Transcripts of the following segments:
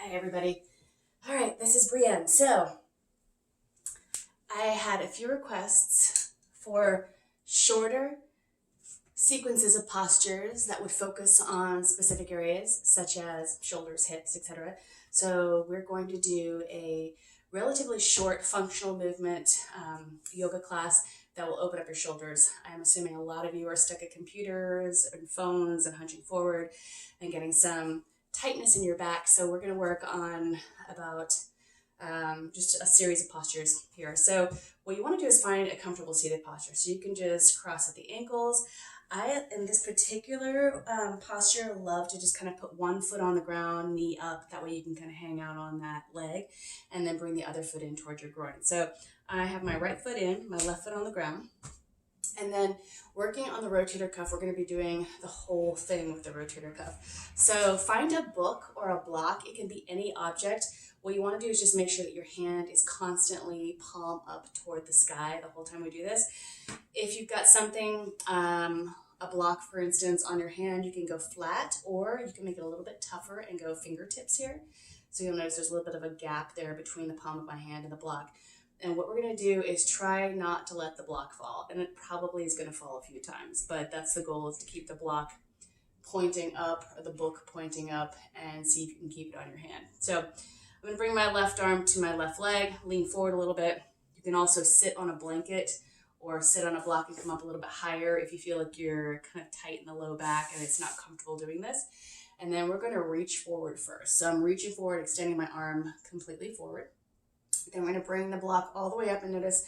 Hi, everybody. All right, this is Brienne. So, I had a few requests for shorter sequences of postures that would focus on specific areas, such as shoulders, hips, etc. So, we're going to do a relatively short functional movement yoga class that will open up your shoulders. I'm assuming a lot of you are stuck at computers and phones and hunching forward and getting some tightness in your back. So we're going to work on about just a series of postures here. So what you want to do is find a comfortable seated posture. So you can just cross at the ankles. I, in this particular posture, love to just kind of put one foot on the ground, knee up. That way you can kind of hang out on that leg and then bring the other foot in towards your groin. So I have my right foot in, my left foot on the ground. And then working on the rotator cuff, we're going to be doing the whole thing with the rotator cuff. So find a book or a block. It can be any object. What you want to do is just make sure that your hand is constantly palm up toward the sky the whole time we do this. If you've got something, a block, for instance, on your hand, you can go flat, or you can make it a little bit tougher and go fingertips here. So you'll notice there's a little bit of a gap there between the palm of my hand and the block. And what we're going to do is try not to let the block fall. And it probably is going to fall a few times, but that's the goal, is to keep the block pointing up, or the book pointing up, and see if you can keep it on your hand. So I'm going to bring my left arm to my left leg, lean forward a little bit. You can also sit on a blanket or sit on a block and come up a little bit higher if you feel like you're kind of tight in the low back and it's not comfortable doing this. And then we're going to reach forward first. So I'm reaching forward, extending my arm completely forward. Then we're going to bring the block all the way up, and notice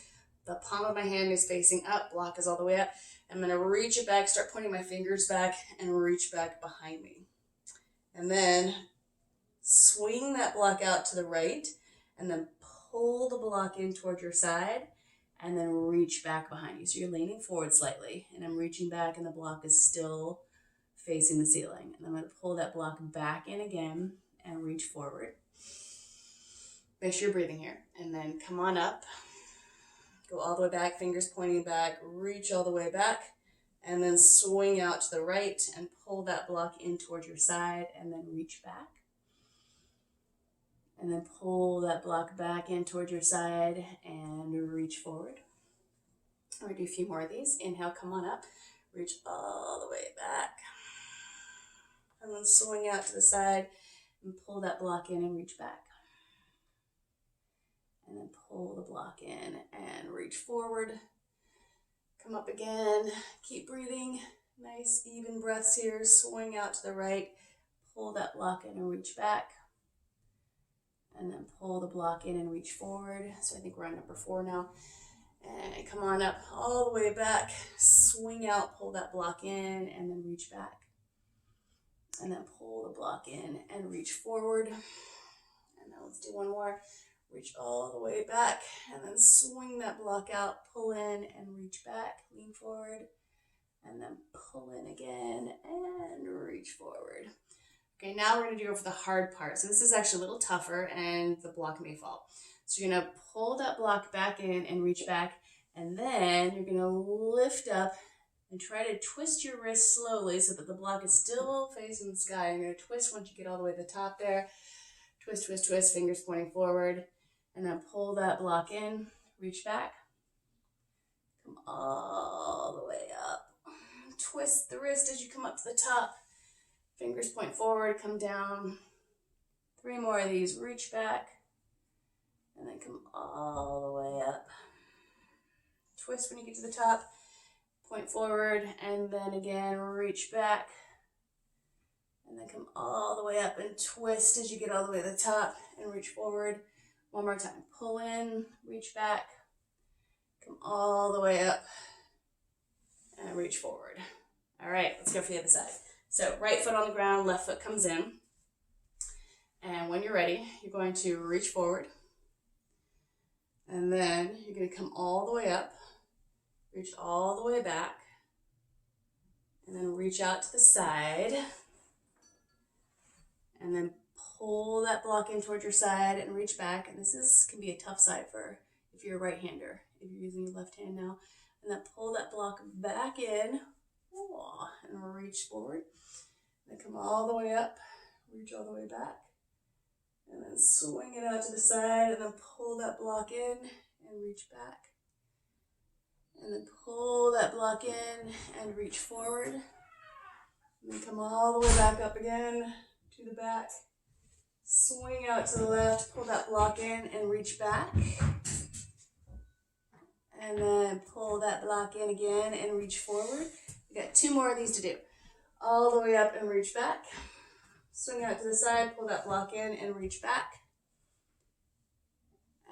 the palm of my hand is facing up, block is all the way up. I'm going to reach it back, start pointing my fingers back, and reach back behind me. And then swing that block out to the right, and then pull the block in toward your side, and then reach back behind you. So you're leaning forward slightly, and I'm reaching back, and the block is still facing the ceiling. And I'm going to pull that block back in again and reach forward. Make sure you're breathing here, and then come on up, go all the way back, fingers pointing back, reach all the way back, and then swing out to the right and pull that block in towards your side, and then reach back, and then pull that block back in towards your side and reach forward. We're going to do a few more of these. Inhale, come on up, reach all the way back, and then swing out to the side and pull that block in and reach back. And then pull the block in and reach forward. Come up again. Keep breathing. Nice even breaths here. Swing out to the right. Pull that block in and reach back. And then pull the block in and reach forward. So I think we're on number 4 now. And come on up all the way back. Swing out, pull that block in, and then reach back. And then pull the block in and reach forward. And now let's do one more. Reach all the way back, and then swing that block out, pull in and reach back, lean forward, and then pull in again and reach forward. Okay, now we're going to go for the hard part. So this is actually a little tougher, and the block may fall. So you're going to pull that block back in and reach back, and then you're going to lift up and try to twist your wrist slowly so that the block is still facing the sky. You're going to twist once you get all the way to the top there. Twist, twist, twist, fingers pointing forward. And then pull that block in, reach back, come all the way up. Twist the wrist as you come up to the top. Fingers point forward, come down. 3 more of these, reach back, and then come all the way up. Twist when you get to the top, point forward, and then again, reach back. And then come all the way up and twist as you get all the way to the top and reach forward. One more time, pull in, reach back, come all the way up, and reach forward. All right, let's go for the other side. So right foot on the ground, left foot comes in. And when you're ready, you're going to reach forward. And then you're going to come all the way up, reach all the way back, and then reach out to the side. And then pull that block in towards your side and reach back. And this can be a tough side for if you're a right-hander, if you're using your left hand now. And then pull that block back in and reach forward. Then come all the way up, reach all the way back, And then swing it out to the side, and then pull that block in and reach back. And then pull that block in and reach forward. And then come all the way back up again to the back. Swing out to the left, pull that block in and reach back. And then pull that block in again and reach forward. We got 2 more of these to do. All the way up and reach back. Swing out to the side, pull that block in and reach back.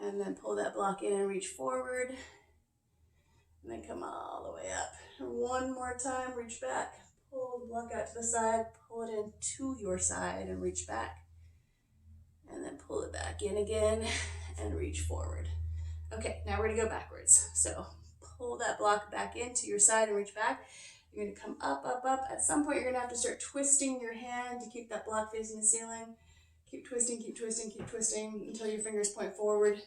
And then pull that block in and reach forward. And then come all the way up. And 1 more time, reach back. Pull the block out to the side, pull it in to your side and reach back. And then pull it back in again and reach forward. Okay, now we're gonna go backwards. So pull that block back into your side and reach back. You're gonna come up, up, up. At some point, you're gonna have to start twisting your hand to keep that block facing the ceiling. Keep twisting, keep twisting, keep twisting until your fingers point forward.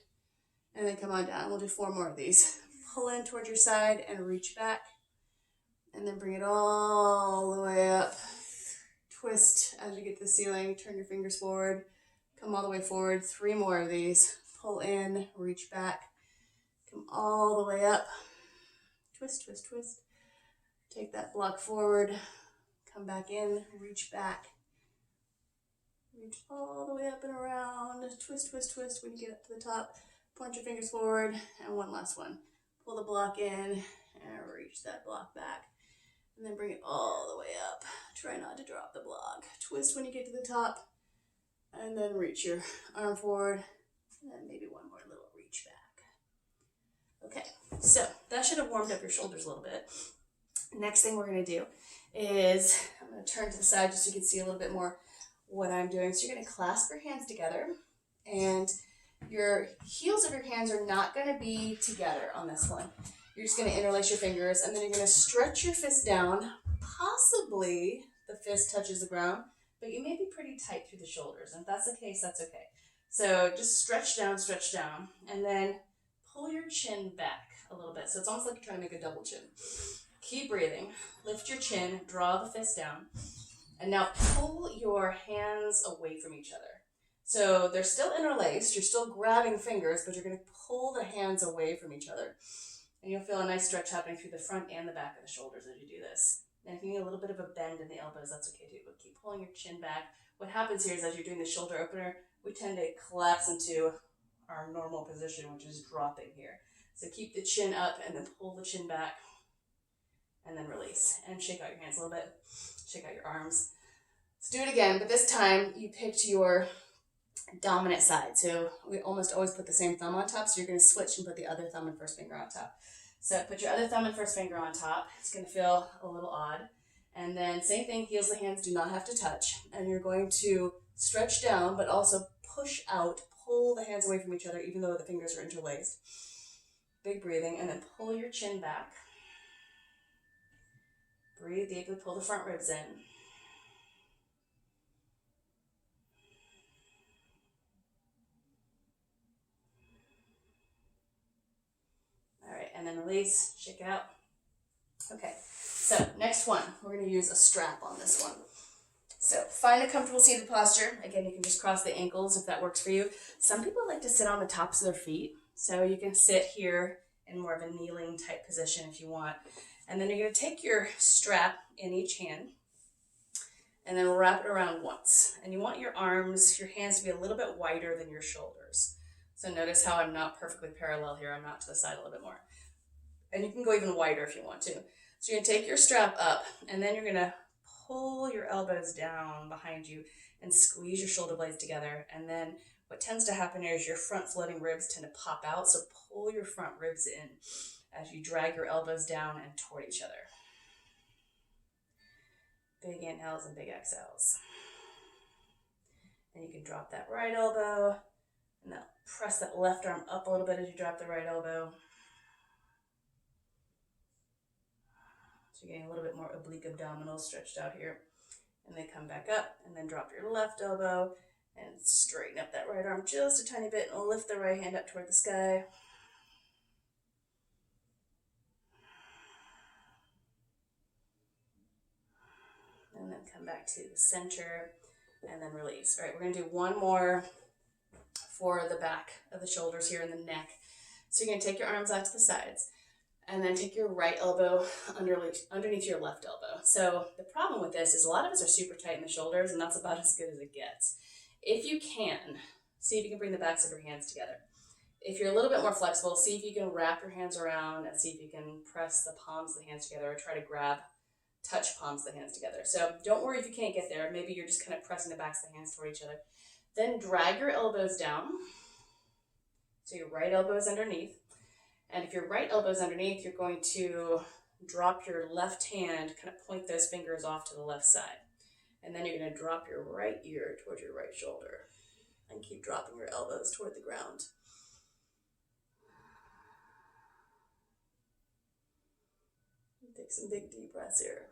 And then come on down. We'll do 4 more of these. Pull in towards your side and reach back. And then bring it all the way up. Twist as you get to the ceiling. Turn your fingers forward. Come all the way forward. 3 more of these. Pull in, reach back. Come all the way up. Twist, twist, twist. Take that block forward. Come back in, reach back. Reach all the way up and around. Twist, twist, twist when you get up to the top. Point your fingers forward. And 1 last one. Pull the block in and reach that block back. And then bring it all the way up. Try not to drop the block. Twist when you get to the top. And then reach your arm forward. And then maybe 1 more little reach back. Okay, so that should have warmed up your shoulders a little bit. Next thing we're going to do is, I'm going to turn to the side just so you can see a little bit more what I'm doing. So you're going to clasp your hands together, and your heels of your hands are not going to be together on this one. You're just going to interlace your fingers, and then you're going to stretch your fist down. Possibly the fist touches the ground, but you may be pretty tight through the shoulders. And if that's the case, that's okay. So just stretch down, and then pull your chin back a little bit. So it's almost like you're trying to make a double chin. Keep breathing. Lift your chin, draw the fist down, and now pull your hands away from each other. So they're still interlaced. You're still grabbing fingers, but you're going to pull the hands away from each other. And you'll feel a nice stretch happening through the front and the back of the shoulders as you do this. And if you need a little bit of a bend in the elbows, that's okay too, but keep pulling your chin back. What happens here is as you're doing the shoulder opener, we tend to collapse into our normal position, which is dropping here. So keep the chin up and then pull the chin back and then release. And shake out your hands a little bit. Shake out your arms. Let's do it again, but this time you picked your dominant side. So we almost always put the same thumb on top, so you're going to switch and put the other thumb and first finger on top. So put your other thumb and first finger on top. It's going to feel a little odd. And then same thing, heels of the hands do not have to touch. And you're going to stretch down, but also push out, pull the hands away from each other, even though the fingers are interlaced. Big breathing, and then pull your chin back. Breathe deeply, pull the front ribs in. And then release, shake out. Okay, so next one, we're going to use a strap on this one. So find a comfortable seated posture. Again, you can just cross the ankles if that works for you. Some people like to sit on the tops of their feet. So you can sit here in more of a kneeling type position if you want. And then you're going to take your strap in each hand and then wrap it around once. And you want your arms, your hands to be a little bit wider than your shoulders. So notice how I'm not perfectly parallel here. I'm not to the side a little bit more. And you can go even wider if you want to. So you're going to take your strap up, and then you're going to pull your elbows down behind you and squeeze your shoulder blades together. And then what tends to happen here is your front floating ribs tend to pop out. So pull your front ribs in as you drag your elbows down and toward each other. Big inhales and big exhales. And you can drop that right elbow, and now press that left arm up a little bit as you drop the right elbow. So you're getting a little bit more oblique abdominals stretched out here. And then come back up and then drop your left elbow and straighten up that right arm just a tiny bit and lift the right hand up toward the sky. And then come back to the center and then release. All right, we're going to do one more for the back of the shoulders here and the neck. So you're going to take your arms out to the sides and then take your right elbow underneath your left elbow. So the problem with this is a lot of us are super tight in the shoulders, and that's about as good as it gets. If you can, see if you can bring the backs of your hands together. If you're a little bit more flexible, see if you can wrap your hands around and see if you can press the palms of the hands together, or try to touch palms of the hands together. So don't worry if you can't get there. Maybe you're just kind of pressing the backs of the hands toward each other. Then drag your elbows down. So your right elbow is underneath. And if your right elbow is underneath, you're going to drop your left hand, kind of point those fingers off to the left side. And then you're going to drop your right ear towards your right shoulder. And keep dropping your elbows toward the ground. Take some big deep breaths here.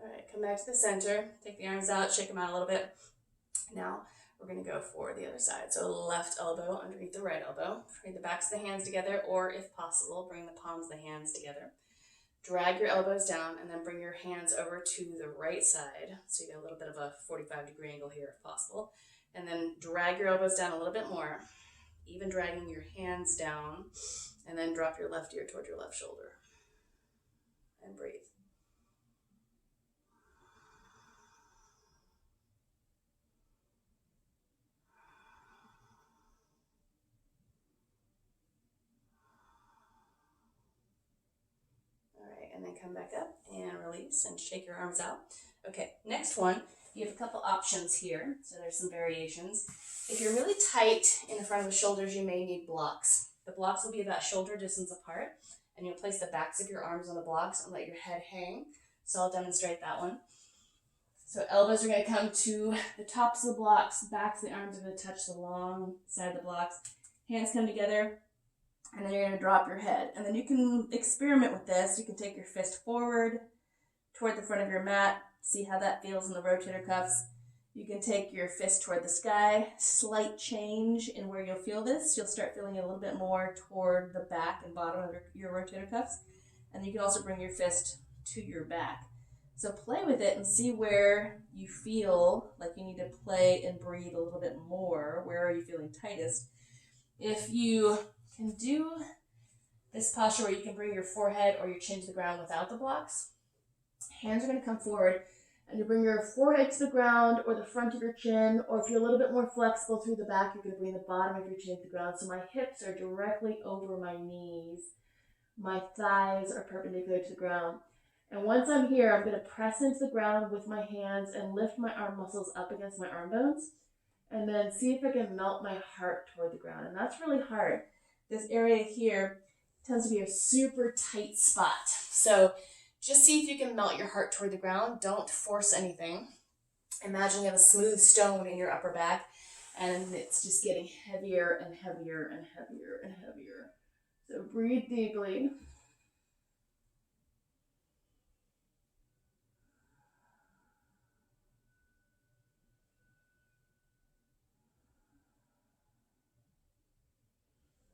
All right, come back to the center. Take the arms out, shake them out a little bit. Now we're going to go for the other side. So left elbow underneath the right elbow. Bring the backs of the hands together, or if possible, bring the palms of the hands together. Drag your elbows down and then bring your hands over to the right side. So you get a little bit of a 45-degree angle here if possible. And then drag your elbows down a little bit more, even dragging your hands down, and then drop your left ear toward your left shoulder. And breathe. And then come back up and release and shake your arms out. Okay, next one, you have a couple options here. So there's some variations. If you're really tight in the front of the shoulders, you may need blocks. The blocks will be about shoulder distance apart, and you'll place the backs of your arms on the blocks and let your head hang. So I'll demonstrate that one. So elbows are going to come to the tops of the blocks, backs of the arms are going to touch the long side of the blocks. Hands come together. And then you're going to drop your head. And then you can experiment with this. You can take your fist forward toward the front of your mat. See how that feels in the rotator cuffs. You can take your fist toward the sky. Slight change in where you'll feel this. You'll start feeling it a little bit more toward the back and bottom of your rotator cuffs. And you can also bring your fist to your back. So play with it and see where you feel like you need to play and breathe a little bit more. Where are you feeling tightest? If you can do this posture where you can bring your forehead or your chin to the ground without the blocks. Hands are going to come forward, and you bring your forehead to the ground or the front of your chin, or if you're a little bit more flexible through the back, you're going to bring the bottom of your chin to the ground. So my hips are directly over my knees. My thighs are perpendicular to the ground. And once I'm here, I'm going to press into the ground with my hands and lift my arm muscles up against my arm bones, and then see if I can melt my heart toward the ground. And that's really hard. This area here tends to be a super tight spot. So just see if you can melt your heart toward the ground. Don't force anything. Imagine you have a smooth stone in your upper back, and it's just getting heavier and heavier and heavier and heavier. So breathe deeply.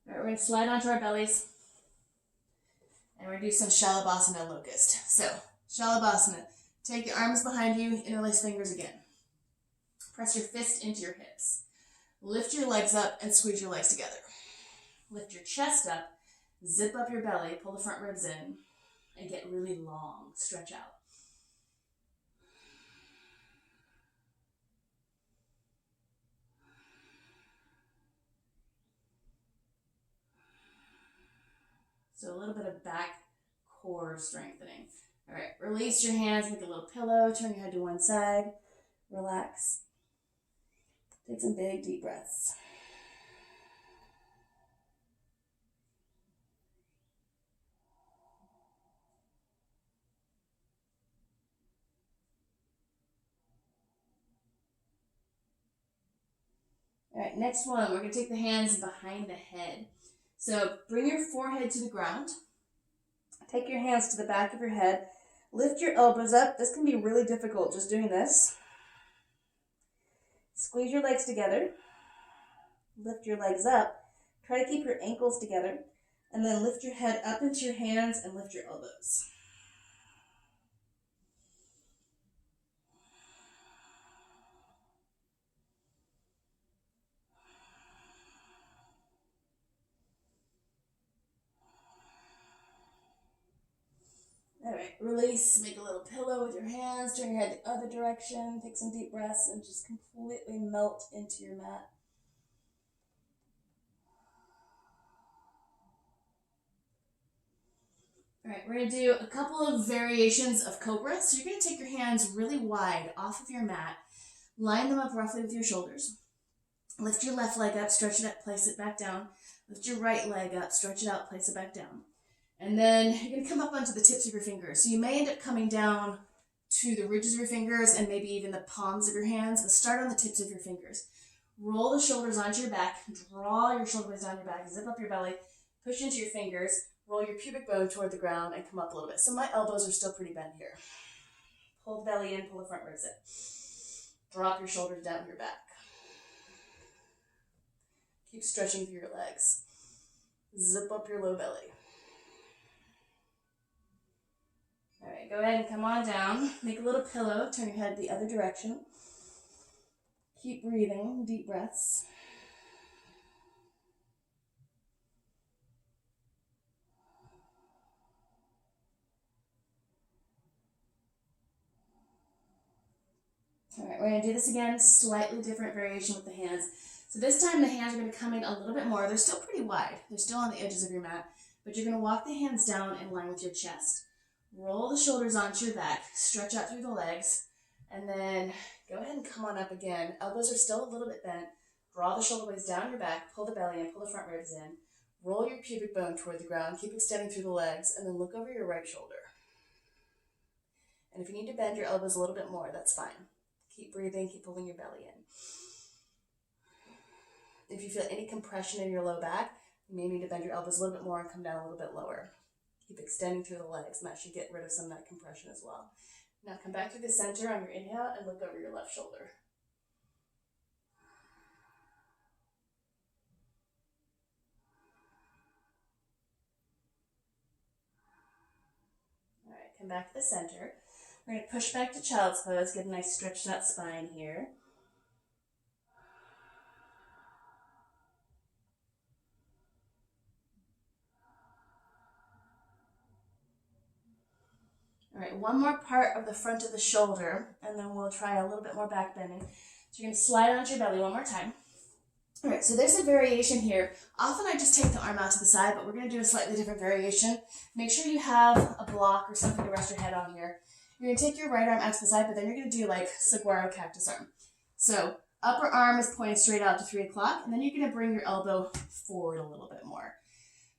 All right, we're going to slide onto our bellies, and we're going to do some Shalabhasana locust. So, Shalabhasana, take your arms behind you, interlace fingers again. Press your fist into your hips. Lift your legs up and squeeze your legs together. Lift your chest up, zip up your belly, pull the front ribs in, and get really long. Stretch out. So a little bit of back core strengthening. All right, release your hands, make a little pillow, turn your head to one side, relax. Take some big deep breaths. All right, next one, we're going to take the hands behind the head. So bring your forehead to the ground. Take your hands to the back of your head. Lift your elbows up. This can be really difficult just doing this. Squeeze your legs together. Lift your legs up. Try to keep your ankles together. And then lift your head up into your hands and lift your elbows. All right, release, make a little pillow with your hands, turn your head the other direction, take some deep breaths, and just completely melt into your mat. All right, we're gonna do a couple of variations of cobra. So you're gonna take your hands really wide off of your mat, line them up roughly with your shoulders. Lift your left leg up, stretch it up, place it back down. Lift your right leg up, stretch it out, place it back down. And then you're going to come up onto the tips of your fingers. So you may end up coming down to the ridges of your fingers and maybe even the palms of your hands, but start on the tips of your fingers. Roll the shoulders onto your back, draw your shoulder blades down your back, zip up your belly, push into your fingers, roll your pubic bone toward the ground, and come up a little bit. So my elbows are still pretty bent here. Pull the belly in, pull the front ribs in. Drop your shoulders down your back. Keep stretching through your legs. Zip up your low belly. All right, go ahead and come on down. Make a little pillow. Turn your head the other direction. Keep breathing, deep breaths. All right, we're going to do this again, slightly different variation with the hands. So this time the hands are going to come in a little bit more. They're still pretty wide. They're still on the edges of your mat, but you're going to walk the hands down in line with your chest. Roll the shoulders onto your back, stretch out through the legs, and then go ahead and come on up again. Elbows are still a little bit bent. Draw the shoulder blades down your back, pull the belly in, pull the front ribs in. Roll your pubic bone toward the ground, keep extending through the legs, and then look over your right shoulder. And if you need to bend your elbows a little bit more, that's fine. Keep breathing, keep pulling your belly in. If you feel any compression in your low back, you may need to bend your elbows a little bit more and come down a little bit lower. Keep extending through the legs, and that should get rid of some of that compression as well. Now come back to the center on your inhale and look over your left shoulder. All right, come back to the center. We're going to push back to child's pose, get a nice stretched out spine here. All right, one more part of the front of the shoulder, and then we'll try a little bit more back bending. So you're going to slide onto your belly one more time. All right, so there's a variation here. Often I just take the arm out to the side, but we're going to do a slightly different variation. Make sure you have a block or something to rest your head on here. You're going to take your right arm out to the side, but then you're going to do like saguaro cactus arm. So upper arm is pointed straight out to 3 o'clock, and then you're going to bring your elbow forward a little bit more.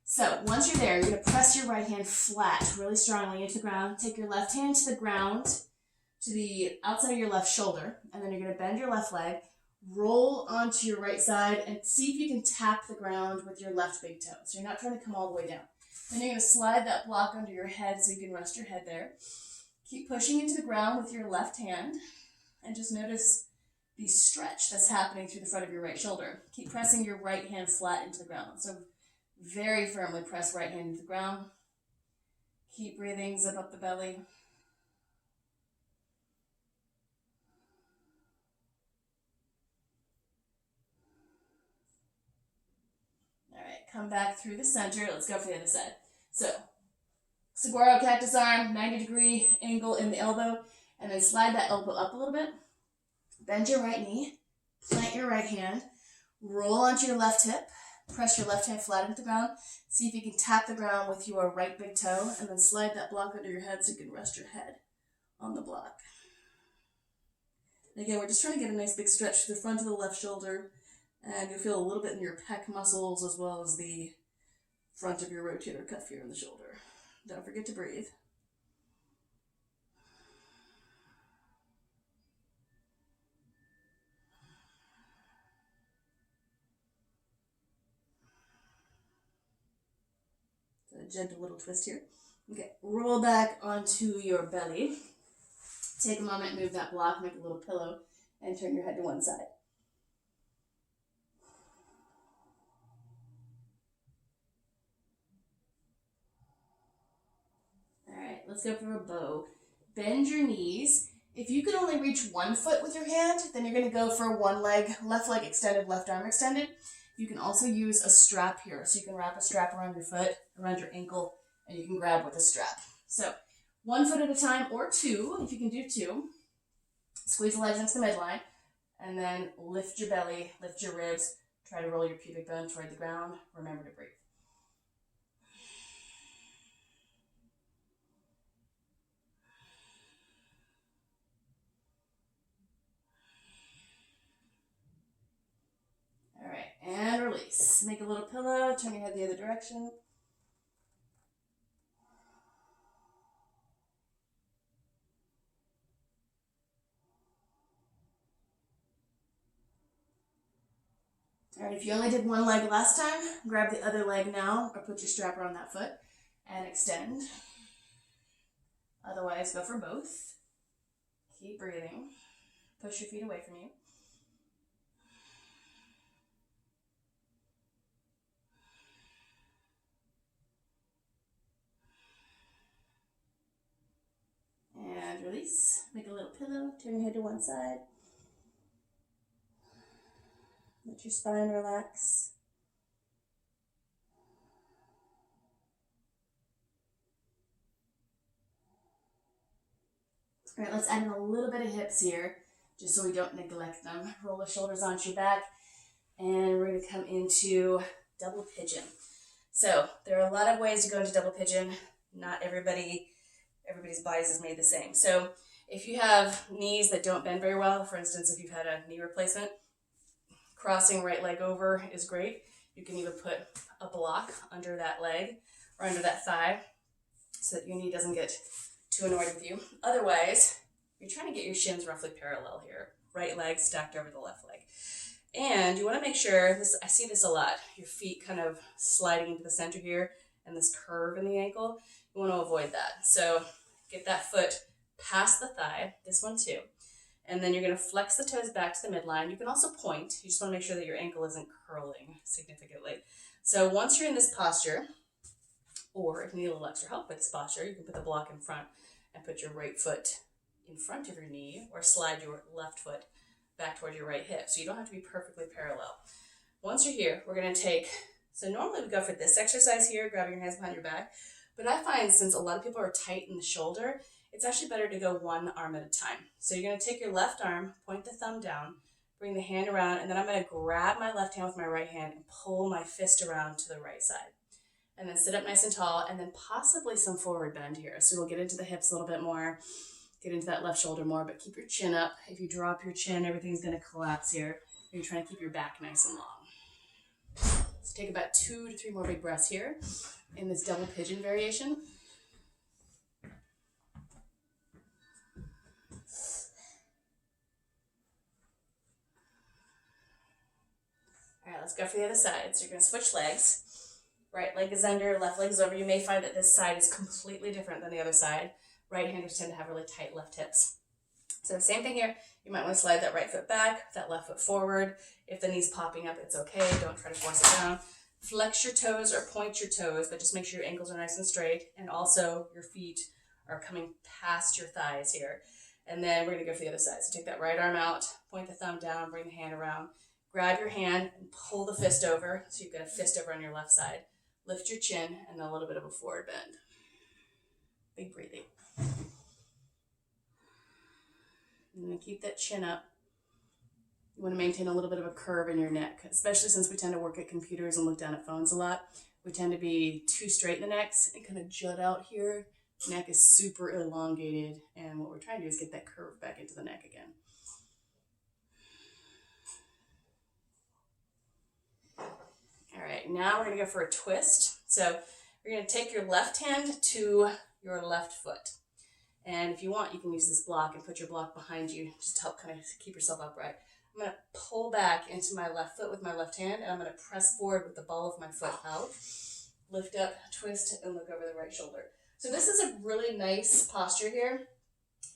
So once you're there, you're going to press your right hand flat really strongly into the ground. Take your left hand to the ground, to the outside of your left shoulder, and then you're going to bend your left leg, roll onto your right side, and see if you can tap the ground with your left big toe. So you're not trying to come all the way down. Then you're going to slide that block under your head so you can rest your head there. Keep pushing into the ground with your left hand, and just notice the stretch that's happening through the front of your right shoulder. Keep pressing your right hand flat into the ground. So very firmly press right hand into the ground. Keep breathing, zip up the belly. All right, come back through the center. Let's go for the other side. So, saguaro cactus arm, 90-degree angle in the elbow, and then slide that elbow up a little bit. Bend your right knee, plant your right hand, roll onto your left hip, press your left hand flat into the ground. See if you can tap the ground with your right big toe, and then slide that block under your head so you can rest your head on the block. And again, we're just trying to get a nice big stretch to the front of the left shoulder, and you'll feel a little bit in your pec muscles as well as the front of your rotator cuff here in the shoulder. Don't forget to breathe. Gentle little twist here. Okay, roll back onto your belly. Take a moment, move that block, make a little pillow, and turn your head to one side. All right, let's go for a bow. Bend your knees. If you can only reach one foot with your hand, then you're going to go for one leg, left leg extended, left arm extended. You can also use a strap here. So you can wrap a strap around your foot, around your ankle, and you can grab with a strap. So 1 foot at a time, or 2, if you can do 2. Squeeze the legs into the midline, and then lift your belly, lift your ribs. Try to roll your pubic bone toward the ground. Remember to breathe. All right, and release. Make a little pillow, turn your head the other direction. All right, if you only did one leg last time, grab the other leg now, or put your strap around that foot and extend. Otherwise, go for both. Keep breathing. Push your feet away from you. And release. Make a little pillow. Turn your head to one side. Let your spine relax. All right, let's add in a little bit of hips here, just so we don't neglect them. Roll the shoulders onto your back, and we're going to come into double pigeon. So there are a lot of ways to go into double pigeon. Not everybody's bodies is made the same. So if you have knees that don't bend very well, for instance, if you've had a knee replacement, crossing right leg over is great. You can even put a block under that leg or under that thigh so that your knee doesn't get too annoyed with you. Otherwise, you're trying to get your shins roughly parallel here. Right leg stacked over the left leg. And you want to make sure, I see this a lot, your feet kind of sliding into the center here and this curve in the ankle. You want to avoid that. So get that foot past the thigh, this one too. And then you're going to flex the toes back to the midline. You can also point. You just want to make sure that your ankle isn't curling significantly. So once you're in this posture, or if you need a little extra help with this posture, you can put the block in front and put your right foot in front of your knee, or slide your left foot back toward your right hip. So you don't have to be perfectly parallel. Once you're here, we're going to take, so normally we go for this exercise here, grabbing your hands behind your back. But I find since a lot of people are tight in the shoulder, it's actually better to go one arm at a time. So you're going to take your left arm, point the thumb down, bring the hand around, and then I'm going to grab my left hand with my right hand and pull my fist around to the right side. And then sit up nice and tall, and then possibly some forward bend here. So we'll get into the hips a little bit more, get into that left shoulder more, but keep your chin up. If you drop your chin, everything's going to collapse here. You're trying to keep your back nice and long. Let's take about 2 to 3 more big breaths here in this double pigeon variation. All right, let's go for the other side. So you're going to switch legs. Right leg is under, left leg is over. You may find that this side is completely different than the other side. Right-handers tend to have really tight left hips. So same thing here. You might want to slide that right foot back, that left foot forward. If the knee's popping up, it's okay. Don't try to force it down. Flex your toes or point your toes, but just make sure your ankles are nice and straight. And also your feet are coming past your thighs here. And then we're going to go for the other side. So take that right arm out, point the thumb down, bring the hand around. Grab your hand and pull the fist over. So you've got a fist over on your left side. Lift your chin and then a little bit of a forward bend. Big breathing. And then keep that chin up. You want to maintain a little bit of a curve in your neck, especially since we tend to work at computers and look down at phones a lot. We tend to be too straight in the necks and kind of jut out here. Neck is super elongated, and what we're trying to do is get that curve back into the neck again. All right, now we're going to go for a twist. So we're going to take your left hand to your left foot. And if you want, you can use this block and put your block behind you just to help kind of keep yourself upright. I'm going to pull back into my left foot with my left hand, and I'm going to press forward with the ball of my foot out. Lift up, twist, and look over the right shoulder. So this is a really nice posture here.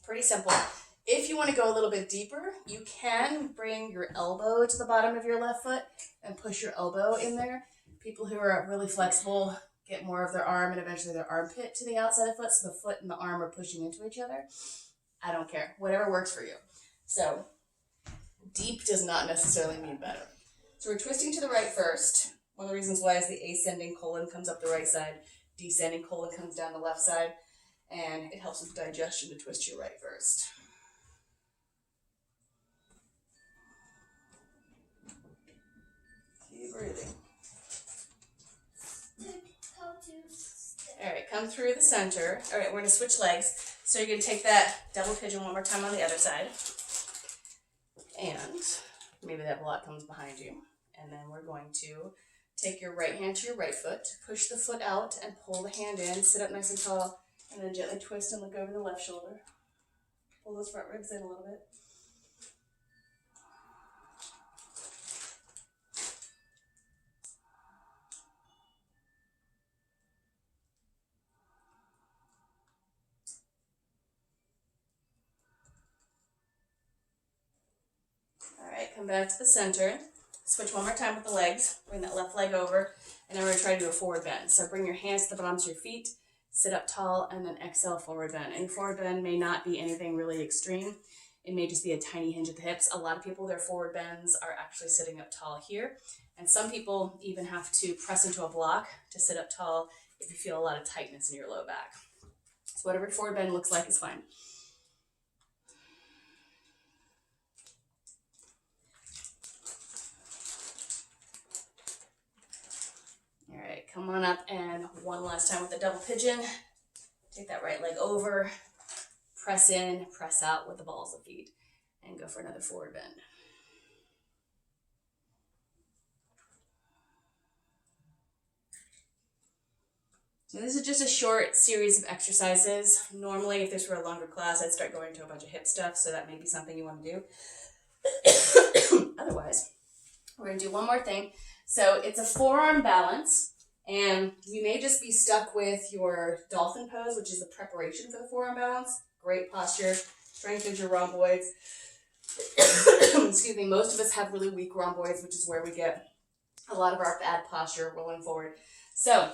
Pretty simple. If you want to go a little bit deeper, you can bring your elbow to the bottom of your left foot and push your elbow in there. People who are really flexible get more of their arm and eventually their armpit to the outside of the foot, so the foot and the arm are pushing into each other. I don't care. Whatever works for you. So deep does not necessarily mean better. So we're twisting to the right first. One of the reasons why is the ascending colon comes up the right side, descending colon comes down the left side. and it helps with digestion to twist your right first. Keep breathing. All right, come through the center. All right, we're gonna switch legs. So you're gonna take that double pigeon one more time on the other side. And maybe that block comes behind you. And then we're going to take your right hand to your right foot, push the foot out and pull the hand in, sit up nice and tall, and then gently twist and look over the left shoulder. Pull those front ribs in a little bit. All right, come back to the center. Switch one more time with the legs. Bring that left leg over, and then we're going to try to do a forward bend. So bring your hands to the bottoms of your feet, sit up tall, and then exhale, forward bend. And forward bend may not be anything really extreme. It may just be a tiny hinge at the hips. A lot of people, their forward bends are actually sitting up tall here. And some people even have to press into a block to sit up tall if you feel a lot of tightness in your low back. So whatever forward bend looks like is fine. All right, come on up, and one last time with the double pigeon. Take that right leg over, press in, press out with the balls of feet, and go for another forward bend. So this is just a short series of exercises. Normally, if this were a longer class, I'd start going to a bunch of hip stuff, so that may be something you want to do. Otherwise, we're going to do one more thing. So it's a forearm balance, and you may just be stuck with your dolphin pose, which is the preparation for the forearm balance. Great posture, strengthens your rhomboids. Excuse me, most of us have really weak rhomboids, which is where we get a lot of our bad posture rolling forward. So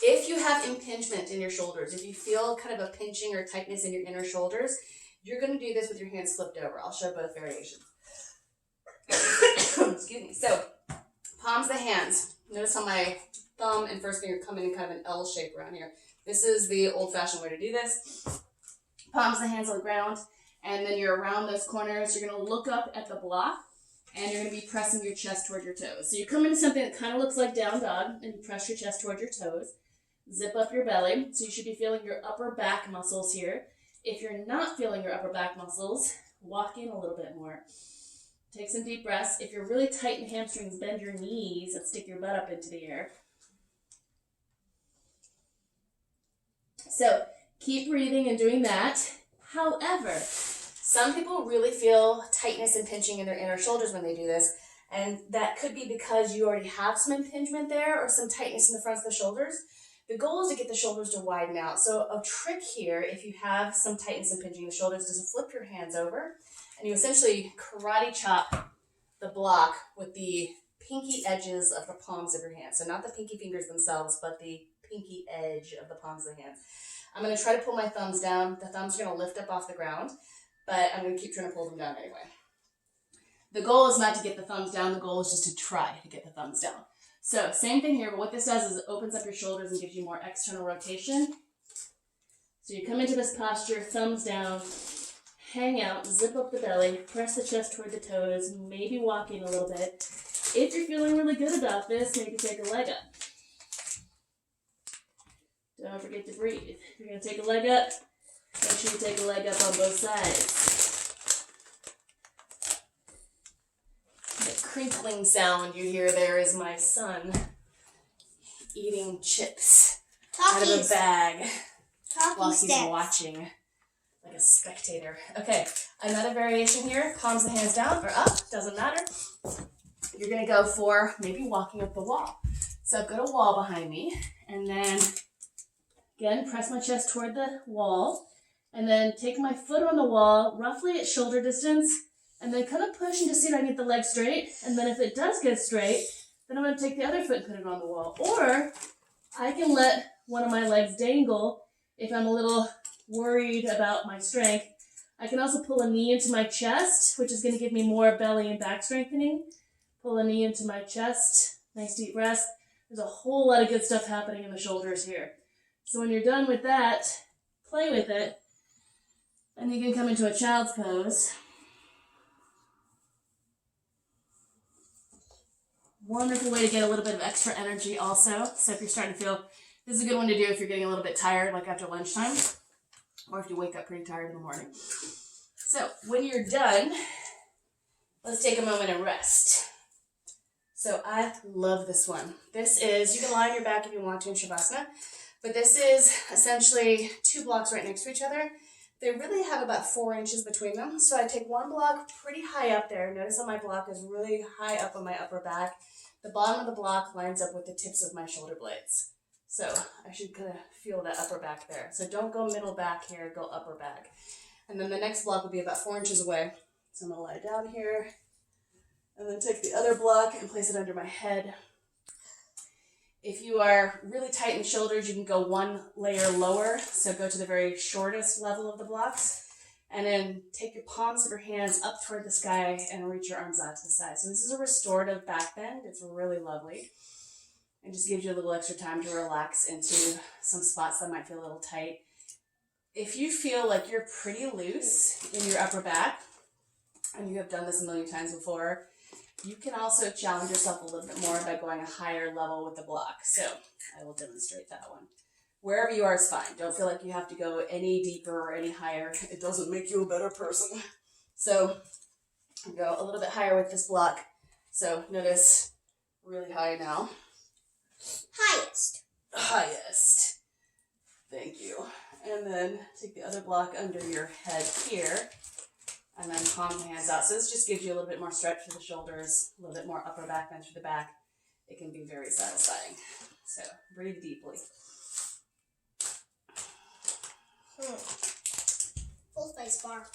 if you have impingement in your shoulders, if you feel kind of a pinching or tightness in your inner shoulders, you're going to do this with your hands flipped over. I'll show both variations. Excuse me. So palms of the hands. Notice how my thumb and first finger come in kind of an L shape around here. This is the old-fashioned way to do this. Palms of the hands on the ground, and then you're around those corners. You're going to look up at the block, and you're going to be pressing your chest toward your toes. So you come into something that kind of looks like down dog, and you press your chest toward your toes. Zip up your belly. So you should be feeling your upper back muscles here. If you're not feeling your upper back muscles, walk in a little bit more. Take some deep breaths. If you're really tight in hamstrings, bend your knees and stick your butt up into the air. So keep breathing and doing that. However, some people really feel tightness and pinching in their inner shoulders when they do this, and that could be because you already have some impingement there or some tightness in the fronts of the shoulders. The goal is to get the shoulders to widen out. So a trick here, if you have some tightness and pinching in the shoulders, is to flip your hands over, and you essentially karate chop the block with the pinky edges of the palms of your hands. So not the pinky fingers themselves, but the pinky edge of the palms of the hands. I'm going to try to pull my thumbs down. The thumbs are going to lift up off the ground, but I'm going to keep trying to pull them down anyway. The goal is not to get the thumbs down. The goal is just to try to get the thumbs down. So same thing here, but what this does is it opens up your shoulders and gives you more external rotation. So you come into this posture, thumbs down, hang out, zip up the belly, press the chest toward the toes, maybe walking a little bit. If you're feeling really good about this, maybe take a leg up. Don't forget to breathe. If you're going to take a leg up, make sure you take a leg up on both sides. The crinkling sound you hear there is my son eating chips out of a bag while he's watching like a spectator. Okay, another variation here. Palms of the hands down or up, doesn't matter. You're going to go for maybe walking up the wall. So I've got a wall behind me, and then again, press my chest toward the wall, and then take my foot on the wall, roughly at shoulder distance, and then kind of push and just see if I can get the leg straight. And then if it does get straight, then I'm going to take the other foot and put it on the wall. Or I can let one of my legs dangle if I'm a little worried about my strength. I can also pull a knee into my chest, which is going to give me more belly and back strengthening. Pull a knee into my chest. Nice deep breath. There's a whole lot of good stuff happening in the shoulders here. So when you're done with that, play with it. And you can come into a child's pose. Wonderful way to get a little bit of extra energy also. So if you're starting to feel, this is a good one to do if you're getting a little bit tired, like after lunchtime, or if you wake up pretty tired in the morning. So when you're done, let's take a moment and rest. So I love this one. This is, you can lie on your back if you want to in Shavasana, but this is essentially 2 blocks right next to each other. They really have about 4 inches between them. So I take one block pretty high up there. Notice how my block is really high up on my upper back. The bottom of the block lines up with the tips of my shoulder blades. So I should kind of feel that upper back there. So don't go middle back here, go upper back. And then the next block will be about 4 inches away. So I'm gonna lie down here and then take the other block and place it under my head. If you are really tight in the shoulders, you can go 1 layer lower. So go to the very shortest level of the blocks and then take your palms of your hands up toward the sky and reach your arms out to the side. So this is a restorative back bend. It's really lovely. It just gives you a little extra time to relax into some spots that might feel a little tight. If you feel like you're pretty loose in your upper back, and you have done this a million times before, you can also challenge yourself a little bit more by going a higher level with the block. So I will demonstrate that one. Wherever you are is fine. Don't feel like you have to go any deeper or any higher. It doesn't make you a better person. So go a little bit higher with this block. So notice really high now. Highest. Thank you. And then take the other block under your head here. And then palm the hands out. So this just gives you a little bit more stretch for the shoulders, a little bit more upper back bend for the back. It can be very satisfying. So breathe deeply. Full space bar.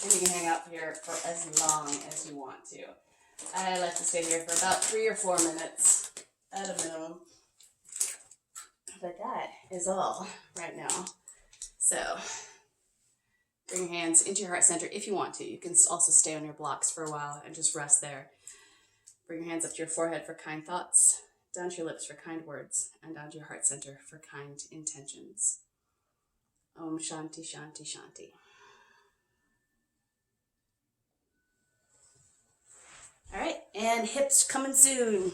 And you can hang out here for as long as you want to. I like to stay here for about 3 or 4 minutes at a minimum. But that is all right now. So bring your hands into your heart center if you want to. You can also stay on your blocks for a while and just rest there. Bring your hands up to your forehead for kind thoughts, down to your lips for kind words, and down to your heart center for kind intentions. Om Shanti Shanti Shanti. All right, and hips coming soon.